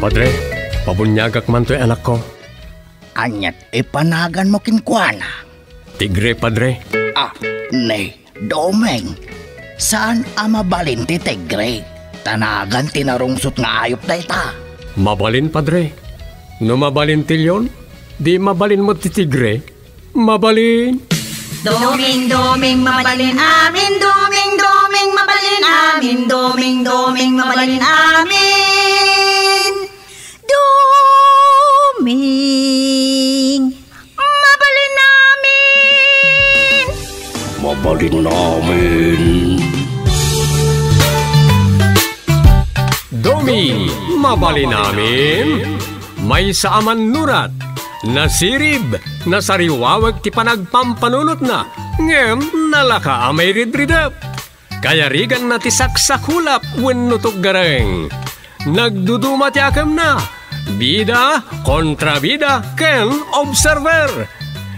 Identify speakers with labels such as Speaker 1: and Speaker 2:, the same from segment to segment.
Speaker 1: Padre, pabunyagak man to'y anak ko.
Speaker 2: Anyat ipanagan mo kinkwana.
Speaker 1: Tigre, Padre.
Speaker 2: Nay, Domeng. Saan mabalin ti Tigre? Tanagan tinarungsot nga ayop na ita.
Speaker 1: Mabalin, Padre. No mabalin tilyon, di mabalin mo ti Tigre. Mabalin.
Speaker 3: Doming, doming, mabalin amin. Doming, doming, mabalin amin. Doming, doming, mabalin amin. Doming, mabalin namin.
Speaker 2: Mabalin namin.
Speaker 1: Doming, mabalin namin. May saaman nurat. Nasirib, nasariwawag ti panagpampanunot na. Ngem, nalaka amay ridridap. Kaya rigan na ti saksakulap wenno gareng. Nagduduma ti akam na. Bida, kontrabida, ken observer.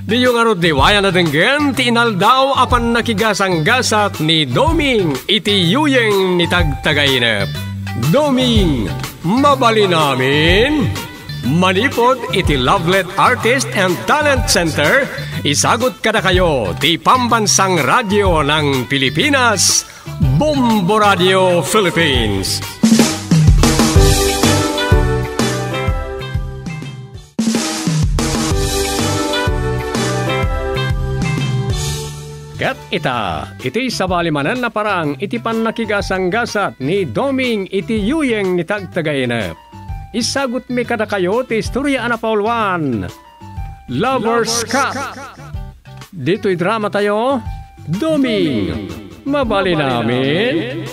Speaker 1: Di yung diwaya na denggen ti inaldaw apan nakigasang-gasat ni Doming iti yuyeng ni tagtagainep. Doming, mabali namin. Manipod iti Lovelet Artist and Talent Center, isagot kada kayo ti Pambansang Radyo ng Pilipinas, Bombo Radio Philippines. Kat iti sabalimanan na parang iti pan nakigasang-gasat ni Doming iti yuyeng ni tagtagainep. Isagot mi kada kayo ti istorya na Paulwan. Lover's Cup. Dito'y drama tayo. Doming, mabali namin.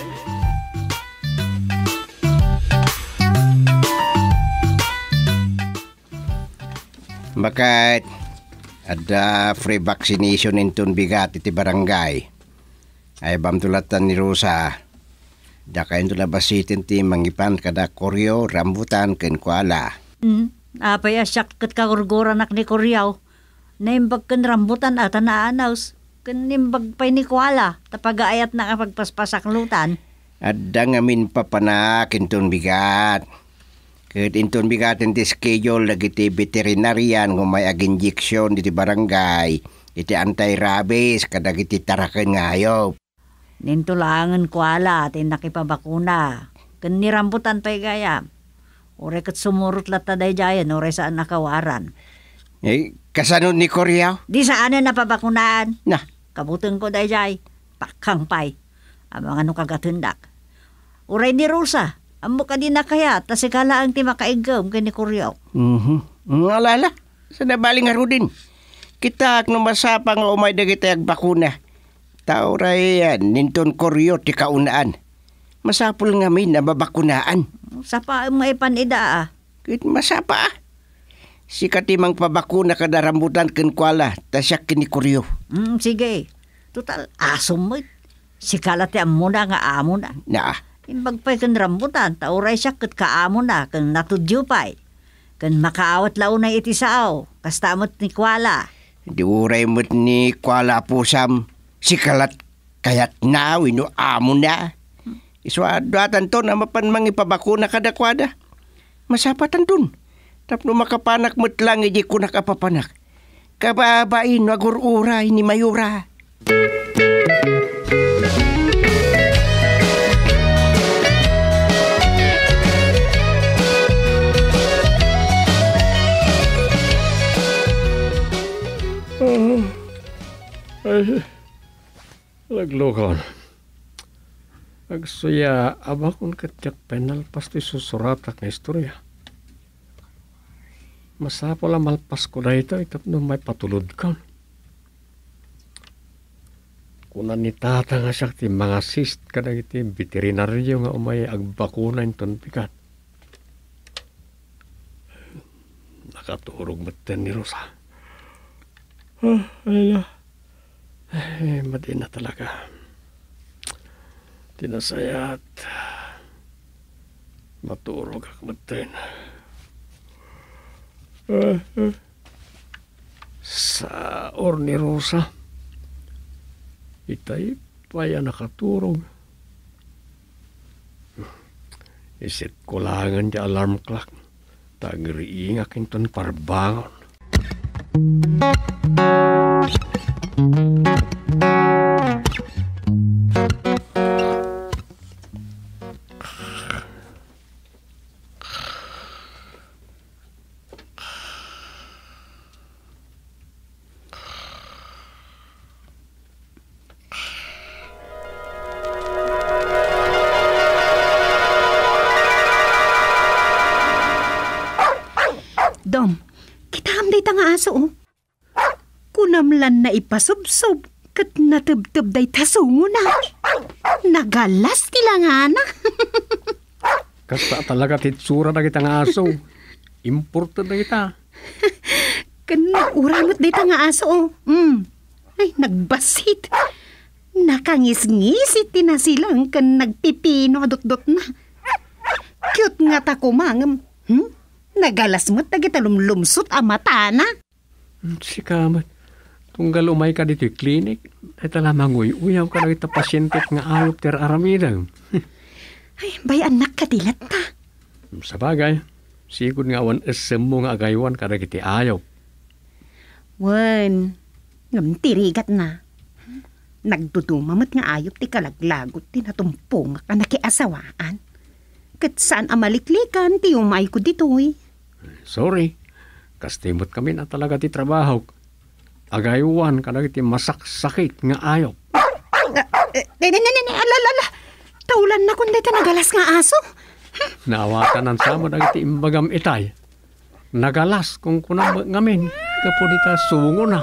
Speaker 4: Bakit ada free vaccination intun bigat iti barangay. Ay bamtulatan ni Rosa. Dakain to labasitin ti mangipan kada koryo, rambutan, ken kuala.
Speaker 3: Apay asyak kat kagurguran nak ni Koryaw. Naimbag ken rambutan at naanaws. Ken nimbag pay ni kuala. Tapagaayat na kapagpaspasak lutan.
Speaker 4: Adda ngamin papanak intun bigat. Ket intun bigat ti schedule lagi ti veterinarian ngumay ag-injection di barangay. Iti anti-rabies kadag iti taraken ngayo.
Speaker 3: Nintulangan kuala at nakipabakuna. Kan nirambutan pa'y gaya. Ure kat sumurot lata day jayan, ure saan nakawaran.
Speaker 4: Kasanod ni Koryaw?
Speaker 3: Di saan na napabakunaan.
Speaker 4: Na?
Speaker 3: Kabuteng ko day jay. Pakang pay. Amang ano kagatundak. Ure ni Rosa. Amo ka din na kaya. Tasikala ang ti makaigam kay ni Koryaw.
Speaker 4: Alala. Sa nabaling harudin. Kita ak numasapa nga umay dagitay bakuna. Tauray yan, ninton koryo ti kaunaan. Masapul nga min na babakunaan.
Speaker 3: Sapa ang maipanida
Speaker 4: Kit masapa si katimang pabakuna kada rambutan ken kuala, tasyak kini koryo.
Speaker 3: Sige. Total, asom mo. Si kalate amo na nga amo na.
Speaker 4: Na.
Speaker 3: Imbagpay ken rambutan, tauray siya ket kaamo na, ken natudyo pay. Ken makaawat launay iti sao, kastamot ni kuala.
Speaker 4: Di uray mo't ni kuala pusam. Si kalat kayat na, wino amo na. Iswadatan to na mapan mangipabakuna kada kwada. Masapatan dun. Tapno makapanak mo't lang iji kunak apapanak. Kababain wagururay ni Mayura.
Speaker 1: Laglokon. Agsuya abakon katyak penal pasti susuratak na istorya. Masapala malpas ko na ito itapno may patulod ka. Kunan ni tata nga siya ti mga assist ka na iti veterinaryo nga umay agbakuna inton pikat. Nakaturog matan ni Rosa. Ala. Madi na talaga. Tinasayat. Maturog ak matin. Sa or ni Rosa, itay paya nakaturog. Isit ko langan di alarm clock. Tagriinga kinton parbangon.
Speaker 5: Dom, kita hamday ta nga aso, oh. Kunamlan na ipasubsob, kat natubtub day tasungo na. Nagalas tila nga na.
Speaker 1: Kasta talaga titsura na kita nga aso. Important na kita.
Speaker 5: Kan uramot day ta nga aso, oh. Ay, nagbasit. Nakangis-ngisit na silang kan nagpipino dot-dot na. Cute nga ta kumangam. Nagalas mo't nagitalumlumsot ang mata na.
Speaker 1: Si Kamat, tunggal umay ka dito klinik, ay talamang uyaw ka na kita pasyente nga ayop ter aramidang.
Speaker 5: Ay, bay anak kadilat ta.
Speaker 1: Sa bagay, sigod nga awan esem mo nga agaywan ka na kiti ayop.
Speaker 5: Wan, tirigat na. Nagdudumamot nga ayop ti kalaglagot ti natumpong ka nakiasawaan. Kat saan amaliklikan ti umay ko dito'y.
Speaker 1: Sorry, kastimot kami na talaga ti trabaho. Agaywan ka na kiti masaksakit nga ayop.
Speaker 5: Alala, taulan na kundi ta nagalas nga aso.
Speaker 1: Naawatan ang sama na kiti imbagam itay. Nagalas kung kunang ngamin, kapudita sungo na.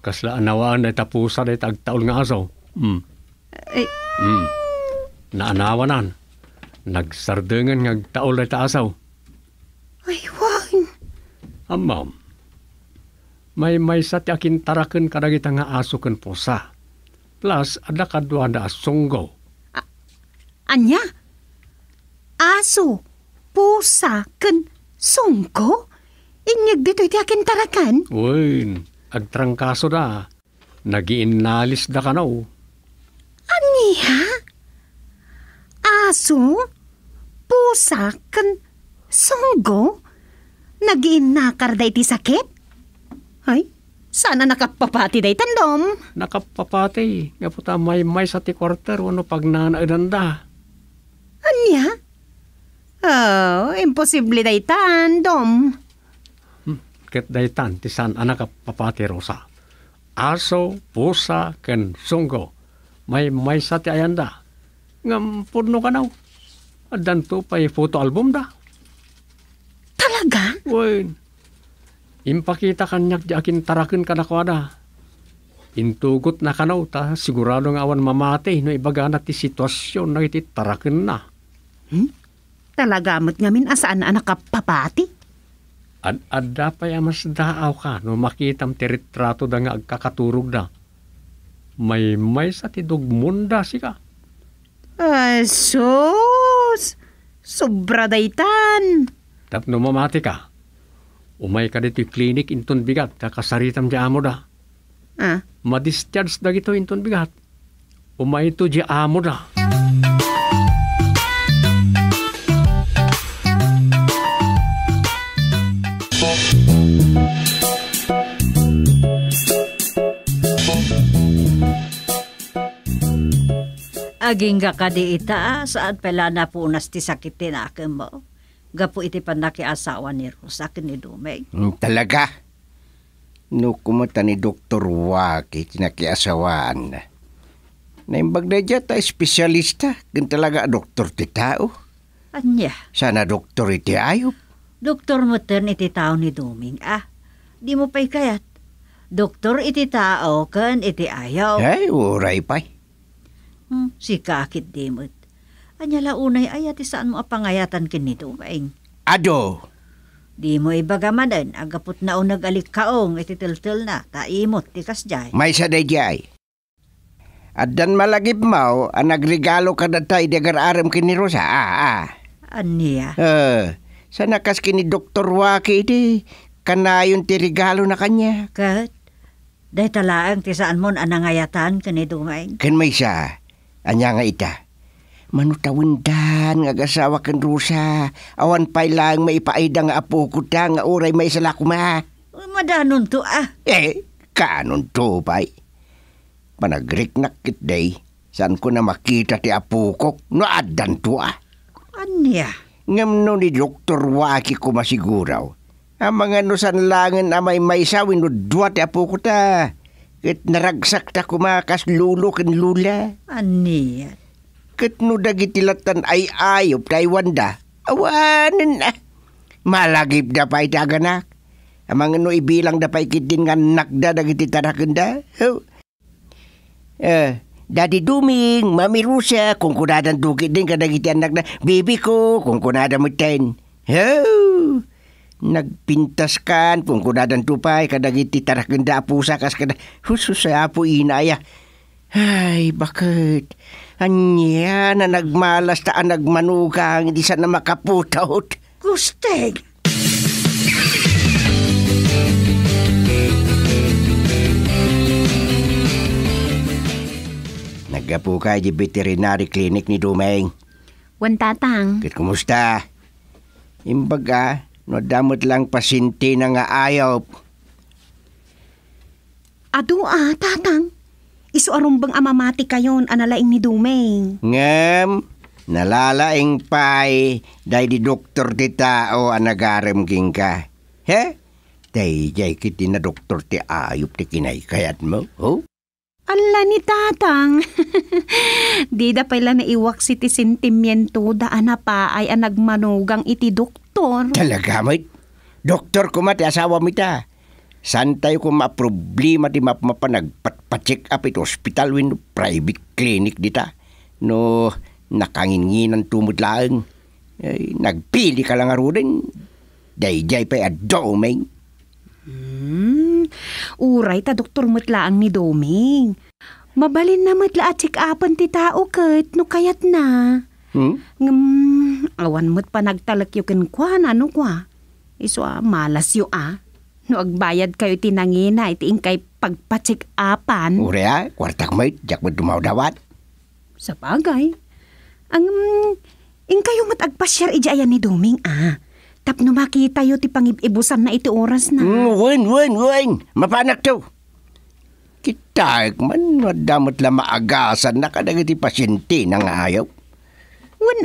Speaker 1: Kaslaan nawaan na tapusan na tagtaol nga aso. Naanawanan. Nagsardengan nga taol na taasaw.
Speaker 5: Ay, wang.
Speaker 1: Ma'am, may sa ti akin taraken kadagita nga aso ken pusa. Plus, ada kadwa na asunggo.
Speaker 5: Anya? Aso, pusa, ken sungko? Inyag dito iti akin tarakan?
Speaker 1: Uy, agtrangkaso da. Nagiinalis da ka na o.
Speaker 5: Anya? Aso, pusa, kan sunggo, nagiinakar day ti sakit? Ay, sana nakapapati day tandom.
Speaker 1: Nakapapati, nga puta may sa ti quarter, ano pag nanaidan da.
Speaker 5: Anya? Oh, imposible day tandom.
Speaker 1: Ket day tan, ti san anak kapapati rosa. Aso, pusa, ken sunggo, may sa ti ayanda. Ngam porno ka na. Adan to pa'y photo album da.
Speaker 5: Talaga?
Speaker 1: Uy, impakita kanyak di akin tarakin ka na kwa da. Intugot na ka na ta, sigurado nga awan mamate, no ibaga na ti sitwasyon na iti tarakin na.
Speaker 5: Talaga mo't ngamin asaan anak kapapati?
Speaker 1: Adda pa'y amas daaw ka, no makitam ti retrato da nga agkakaturog da. May sa ti dugmunda sika.
Speaker 5: Sus! Sobra daytan.
Speaker 1: Tap no mamati ka. Umay ka dito klinik inton bigat, kakasaritam di amo da. Madischarge da gito inton bigat. Umay ito di amo da.
Speaker 3: Aging ka di ita, saan pala na punas ti sakitin akin mo? Gapo iti panaki asawa ni Rosa ni Dumeng.
Speaker 4: Talaga? No kumata ni Dr. Waki tinakiasawaan. Naimbag na dyan ta espesyalista. Gan talaga doktor ti tao.
Speaker 3: Anya?
Speaker 4: Sana doktor iti ayop.
Speaker 3: Doktor mo ten iti tao ni Dumeng. Di mo pa'y kayat. Doktor iti tao kan iti ayaw.
Speaker 4: Ay, uray pa'y.
Speaker 3: Si kakit dimot. Anya launay ayat saan mo apangayatan kini Dumeng.
Speaker 4: Ado.
Speaker 3: Di mo ibagamanan, agapot na o nag-alik kaong ititiltil na, taimot, tikas jay.
Speaker 4: May sa dayjay. Adan malagip mo, ang nagregalo ka na tayo dagar-aram kini Rosa.
Speaker 3: Aniya?
Speaker 4: Sana kas kini Dr. Waki iti, kanayon ti regalo na kanya.
Speaker 3: Kat, day talaang ti saan mo anangayatan kini Dumeng.
Speaker 4: Kan may siya, anya nga ita. Manutawindan nga gasawa kan Rosa. Awan pa'y lang maipaida nga apo ko ta nga oray may sala ko ma.
Speaker 3: Madanon to
Speaker 4: Kanon to pa'y. Panagrik nakit day. Saan ko na makita ti apo ko? No adan to
Speaker 3: Anya?
Speaker 4: Ngam no ni Dr. Waki ko masiguraw. Ang mga nusan langan amay may sawin no dua ti apo ko ta. Ket naragsak ta kumakas lulo ken lula.
Speaker 3: Anya?
Speaker 4: Ket no dagitilatan ay ayop tay wanda. Awanen na. Malagip da pa itaganak. Amang no ibilang da pa ikitin nga nakda dagiti tarakenda. Daddy Duming, Mami Rosa, kung kunadan dugit din kadagiti anak na bibi ko, kung kunada mo ten. Nagpintas kan, kung kunadan tupay kadagiti tarakenda pusa kas kada. Husus sa apo inaya. Ay, bakit? Anya na nagmalas taan nagmanugang, hindi sana makaputot.
Speaker 3: Gusteg!
Speaker 4: Nagapo ka di veterinary clinic ni Dumeng.
Speaker 5: Wan tatang.
Speaker 4: Kit kumusta? Imbaga, no damot lang pasinti na nga ayaw.
Speaker 5: Ado tatang. Isu arumbang amamati kayon analaing ni Dumeng.
Speaker 4: Ngam, nalalaing pay, day di doktor ti tao anagarem king ka. He? Day jay kiti na doktor ti ayop ti kinay kayat mo,
Speaker 5: Ala ni tatang. Di da pala naiwak si ti sentimiento daan na pa ay anagmanugang iti doktor.
Speaker 4: Talaga mait? Doktor ko mati asawa mita. Santay ko maproblema ti mapanagpat-check up ito hospital win private clinic dita. No nakanginginan tumod lang. Nagpili ka lang arunin. Dayjay pa'y Domeng.
Speaker 5: Uray ta doktor matlaang ni Domeng. Mabalin na matla at check-upan ti tao ket no kayat na. Awan mo't pa nagtalak yu ken kwa na no kwa. Iso malas yu No agbayad kayo tinangina iti ingkay pagpa-check-upan.
Speaker 4: Uray kwartak mait, jak mo dumaw dawat.
Speaker 5: Sa bagay. Ang ingkayo mo't agpasyar iti ayan ni Domeng Tapno makita yu ti pangibusan na iti oras na.
Speaker 4: Wen. Mapanak to. Kita man madamot lang maagasan na kadagiti pasyente ng ayaw.
Speaker 5: Wen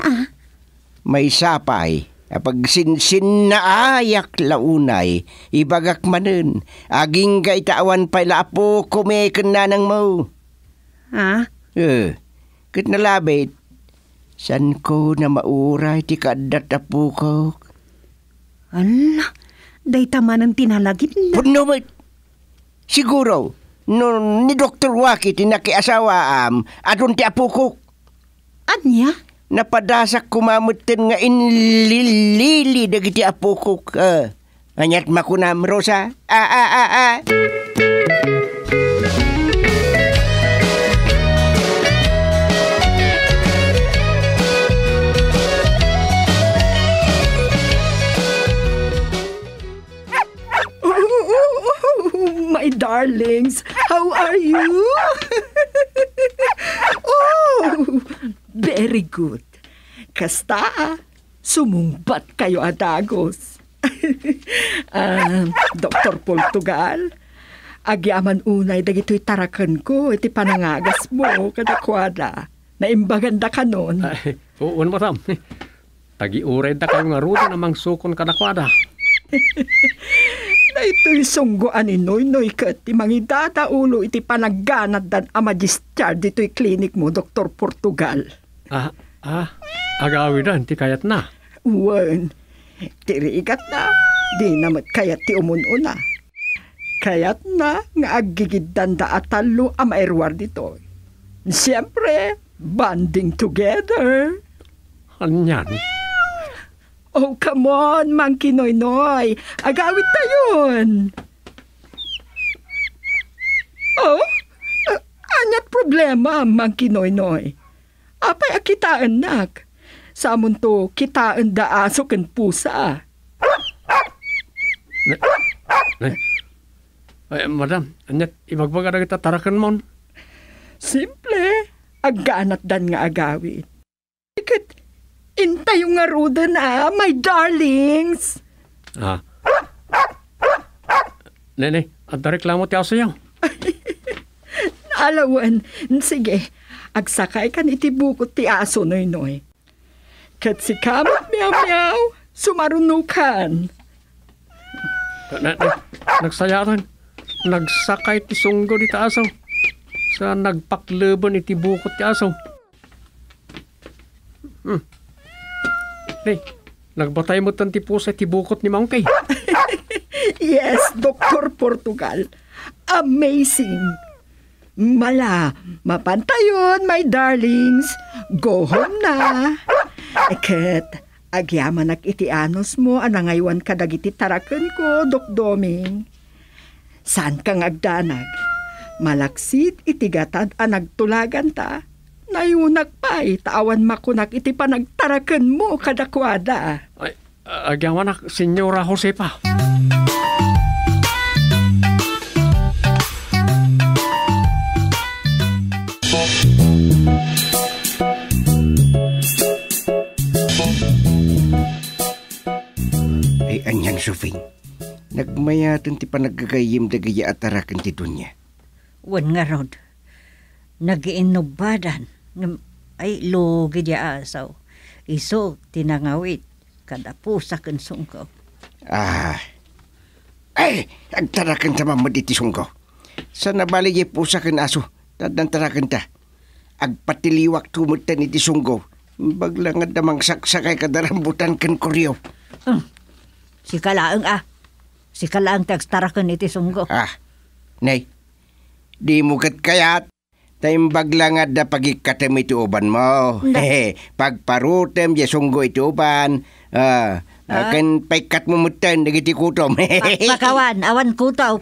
Speaker 4: May sapay. Pag sinsin na ayak launay, ibagak manen. Aging kay tawan pa'y laapo kumikan na ng mo. Kit nalabit. San ko na mauray ti kadat apo ko?
Speaker 5: Ala, day taman ang tinalagip na.
Speaker 4: Puno mo, siguro, no, ni Dr. Waki tinakiasawa adun ti apo ko.
Speaker 5: Anya?
Speaker 4: Napadasak kumamutin nga inlilili dagiti apo ko. Anyat makunam, Rosa.
Speaker 6: My darlings, how are you? Oh, very good. Kasta, sumungbat kayo adagos. Dr. Portugal, agyaman unay dagito'y tarakan ko, iti panangagas mo, kadakwada. Naimbaganda ka nun.
Speaker 1: Oo naman, tagi-uray da kayo nga rudo namang sukon kadakwada.
Speaker 6: Na ito'y sungguan ni Noy kat ti mangidata ulo iti panagganat dan amagistyar dito'y klinik mo, Dr. Portugal.
Speaker 1: Agawi dan, ti kayat na.
Speaker 6: Wen, tirigat na, di namat kayat ti umununa. Kayat na nga agigiddan da atalo amairwar dito'y. Siyempre, banding together.
Speaker 1: Anyan?
Speaker 6: Oh, come on, Monkey Noy. Agawit tayon. Oh, anyat problema, Monkey Noy. Apay akitaan nak. Samon to, kitaan da aso ken pusa.
Speaker 1: Madam, anyat ibagbaga na kita tarakan mon.
Speaker 6: Simple, agganat dan nga agawit. Intay yung nga ruda na, my darlings.
Speaker 1: Ah. Nene, at reklamo ti aso yaw.
Speaker 6: Alawan, sige, agsakay kan itibukot ti aso noy. Kat si kamot meow, sumarunukan.
Speaker 1: Nagsayaran. Nagsakay ti sunggo di ta aso. Sa nagpaklebon iti bukot ti aso. Nagbatay mo tanti po sa ti bukot ni Mangkay.
Speaker 6: Yes, Dr. Portugal. Amazing. Mapantayon, my darlings. Go home na. Eket, agyaman ak iti anos mo, anangaywan ka dagiti taraken ko, Dok Doming. Saan kang agdanag? Malaksit iti gatad anagtulagan ta. Nayunak pa taawan makunak iti panagtaraken mo kadakwada.
Speaker 1: Ay, agyaman ak, Senyora Josepa.
Speaker 4: Ay, anyang Sufing. Nagmayatan ti panaggagayim dagaya atarakan ti dunya.
Speaker 3: Wan nga rod. Nag-inubadan. Ay, lugi di asaw. Iso, tinangawit. Kada pusa kan sungko.
Speaker 4: Ay, agtarakan sa mamad iti sungko. Sa nabaligay pusa kan aso, tadang tarakan ta. Agpatiliwak tumutan iti sungko. Baglang nga damang saksakay kadarambutan kan kuryo.
Speaker 3: Si kalaang Si kalaang tagstarakan iti sunggo.
Speaker 4: Nay, di mo kat kayat. Taimbag lang at na pagikatem iti uban mo. Pagparutem di sunggo iti uban. Kan paikat mo mutan nagiti kutom.
Speaker 3: Pakawan, awan kutaw.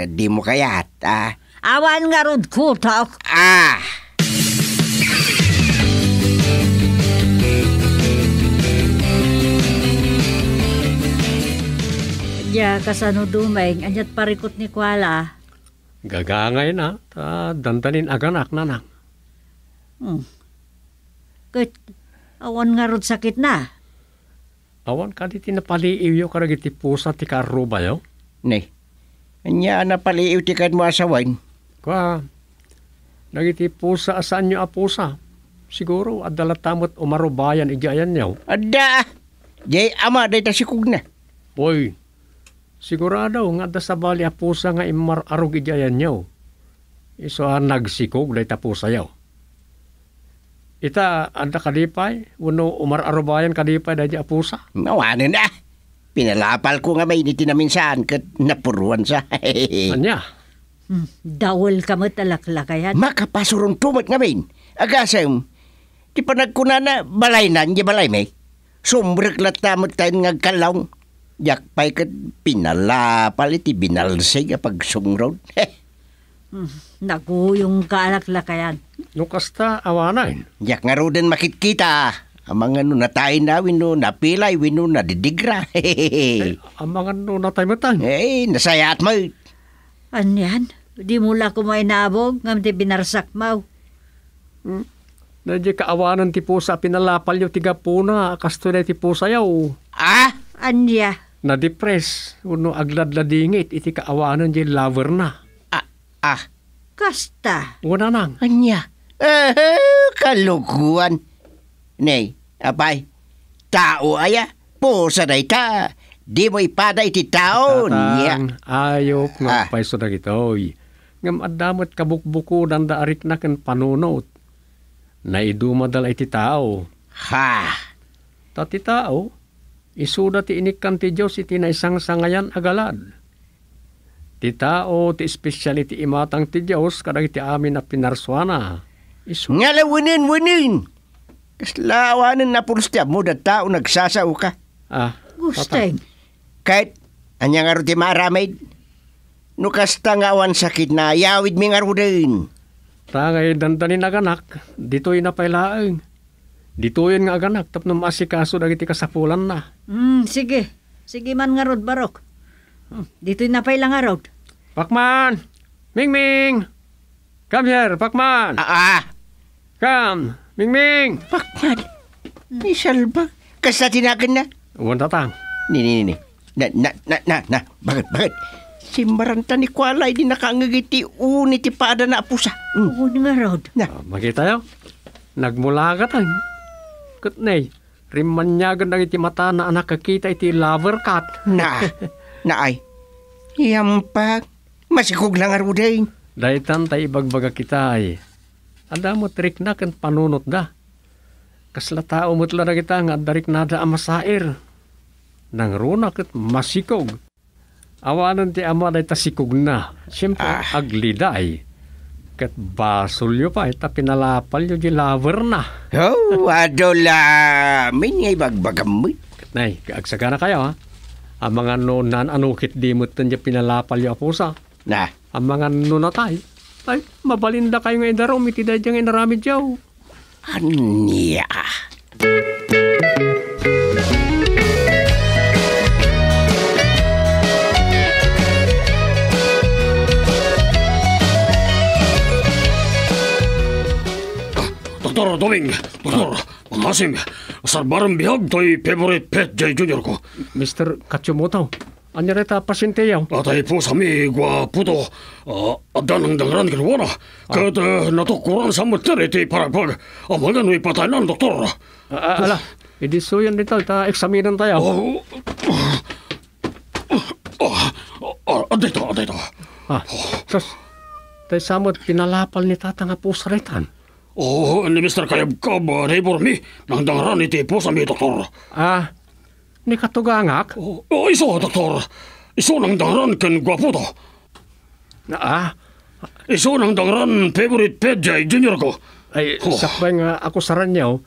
Speaker 4: Di mo kayat.
Speaker 3: Awan nga rod kutaw. Ya kasano dumeng, anyat parikot ni Kuala.
Speaker 1: Gagangay na, dandanin aganak nanang.
Speaker 3: Kahit awan nga rod sakit na.
Speaker 1: Awan ka di tinapaliiw yung karagiti pusa ti karuba yaw?
Speaker 4: Nay, anya na paliiw ti kad mo asawain.
Speaker 1: Kwa, nagiti pusa asaan nyo a pusa. Siguro adalatamot umarubayan ijayan yaw.
Speaker 4: Ada! Jay ama day tasikog na.
Speaker 1: Boy, sigurado nga da sa bali a pusa nga imararog ijayan yaw. Iso nagsikog day ta pusa yaw. Ita, anda kadipay, uno umararubayan kadipay da a pusa.
Speaker 4: Ano na? Pinalapal ko nga may initi na minsan kat napuruan sa.
Speaker 1: Anya?
Speaker 3: Dawal ka mo talaklakayan.
Speaker 4: Makapasurong tumat nga may. Agasam, di pa nagkunana, balay na, di balay may. Sumbrek latamot tayo nga kalawng. Yakpay kat pinalapal iti binalsig pag sungrod.
Speaker 3: Naguyong kalaklakayan.
Speaker 1: Nukasta awanain.
Speaker 4: Yak nga roden makitkita. Amang ano natay na, wino napilay, wino nadidigra.
Speaker 1: Amang ano natay matang.
Speaker 4: Nasayat mo.
Speaker 3: Anyan? Di mula ko may nabog, ngam di binarsak mo.
Speaker 1: Nadya kaawanan ti pusa, pinalapal yung tiga puna, kasto na ti pusa yaw.
Speaker 3: Anya?
Speaker 1: Na-depress, uno agladladingit, iti kaawanan di lover na.
Speaker 3: Kasta?
Speaker 1: Wala nang.
Speaker 4: Anya? Kalukuan. Nay, apay, tao aya, pusa na ita. Di mo ipaday ti tao.
Speaker 1: Ayop nga paiso na gitoy. Ngam adamot kabukbuko danda arik na kan panunot. Naidumadal ay ti tao. Tati tao, isuda ti inikan ti Diyos iti na isang sangayan agalad. Ti tao, ti espesyal iti imatang ti Diyos kadag iti amin na pinarswana.
Speaker 4: Ngala winin. Kaslawanan na pulstya mo da tao nagsasao ka.
Speaker 3: Gusteng.
Speaker 4: Kahit anya nga ro ti maramid. Nukasta nga awan sakit na yawid mi nga ro din.
Speaker 1: Tangay dandanin aganak, dito'y napailaang. Dito'y nga aganak, tapno masikaso dagiti kasapulan na.
Speaker 3: Sige. Sige man nga rod, Barok. Dito'y napailang nga rod.
Speaker 1: Pakman! Ming! Come here, Pakman! Kam, Mingming!
Speaker 4: Bakmad. Ni Salva. Kasta tinagan na.
Speaker 1: Uwan tatang.
Speaker 4: Ni. Na. Bakit? Si Maranta ni Kuala di nakangagiti uni ti pada na apusa.
Speaker 3: Oo nga, Rod.
Speaker 4: Na.
Speaker 1: Makita yo. Nagmula ka tang. Kutnay, rimanyagan ng iti mata na anak kakita iti lover cat.
Speaker 4: Na ay. Yampag. Masikog lang aruday.
Speaker 1: Daitan tayo ibagbaga kita ay. Ada mo trik na kan panunot da. Kasla tao mutla na kita nga darik nada amasair. Nang runa kat masikog. Awanan ti ama day tasikog na. Siyempre, agliday. Kat basulyo pa, ita pinalapal yung lover na.
Speaker 4: Oh, adola. May ngay bagbagam mo.
Speaker 1: Nay, kaagsaga na kayo ha. Ang mga nunan anukit di mo tanya pinalapal yung apusa.
Speaker 4: Na.
Speaker 1: Ang mga nunatay, ay mabalinda kayo nga idarom, itiday dyan nga naramid yaw.
Speaker 4: Anya.
Speaker 7: Doktor Doming, doktor, masim, sa barang bihag to'y favorite pet jay junior ko.
Speaker 1: Mr. Katsumoto, anya reta pasyente yaw?
Speaker 7: Atay po sa mi gwaputo, adan ang dangran kinuwana. Kada natukuran sa materi ti paragpag, amagan may patayan doktor.
Speaker 1: Ala, idisuyan dito, ta eksaminan tayo.
Speaker 7: Adito.
Speaker 1: Sus, tayo samot pinalapal ni tatang apusa retan.
Speaker 7: Ni Mr. Kayabkab, neighbor mi, nang dangran iti po sa mi doktor.
Speaker 1: Ni katugangak?
Speaker 7: Iso, doktor. Iso nang dangran kan gwaputo. Iso nang dangran favorite pet jay junior ko.
Speaker 1: Ay, sakbay nga ako saran niyaw,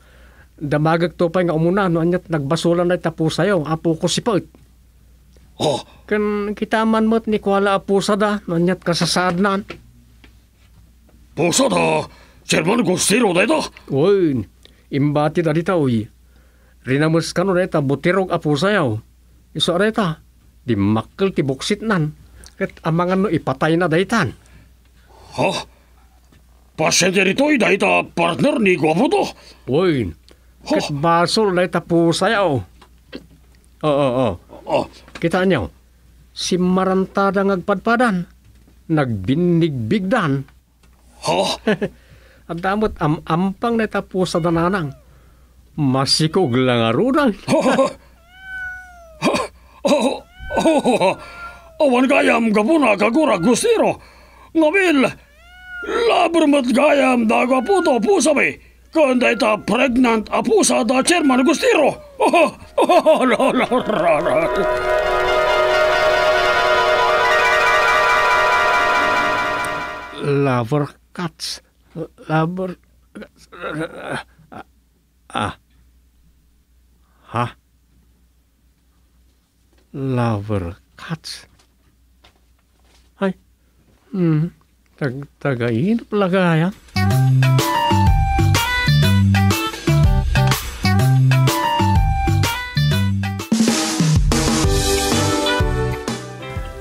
Speaker 1: damagag to pa nga umuna, no anyat nagbasulan na itapo sa'yo, apo ko si Paut. Kan kita man mo't ni Kuala apusa da, no anyat kasasadnan.
Speaker 7: Pusa da, Sherman Gustiro da ito?
Speaker 1: Uy, imbati da dita uy. Rinamus ka no reta, butirog apusa yaw. Iso reta, di makkel ti buksit nan. Kat amangan no ipatay na daitan.
Speaker 7: Pasyente rito'y dahita partner ni Gwaputo.
Speaker 1: Uy, kat basol na itapusa yaw. Kita niyo, si Maranta da ngagpadpadan, nagbinig-bigdan. At damot ampang na itapusa da nanang, masikog lang arunang.
Speaker 7: Awan gayam gabuna kagura gustiro. Ngabil, labermat gayam da Gwaputo pusami. Kanda ita pregnant apusa da Chairman Gustiro.
Speaker 1: Lover cats. Lover... Lover cats. Ay. Tagainap lagaya.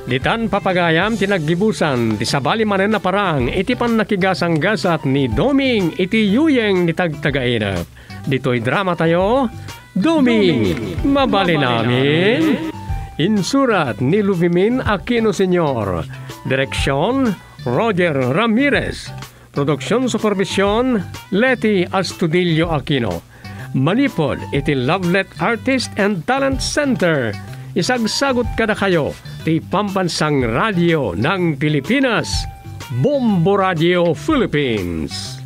Speaker 1: Ditan papagayam tinaggibusan ti sabali manen na parang iti pan nakigasang-gasat ni Doming iti yuyeng ni tagtagainap. Dito'y drama tayo, Doming, mabali namin. Insurat ni Luvimin Aquino Sr. Direksyon, Roger Ramirez. Produksyon Supervision, Leti Astudillo Aquino. Manipod iti Lovelet Artist and Talent Center. Isagsagot kada kayo ti Pambansang Radio ng Pilipinas, Bombo Radio Philippines.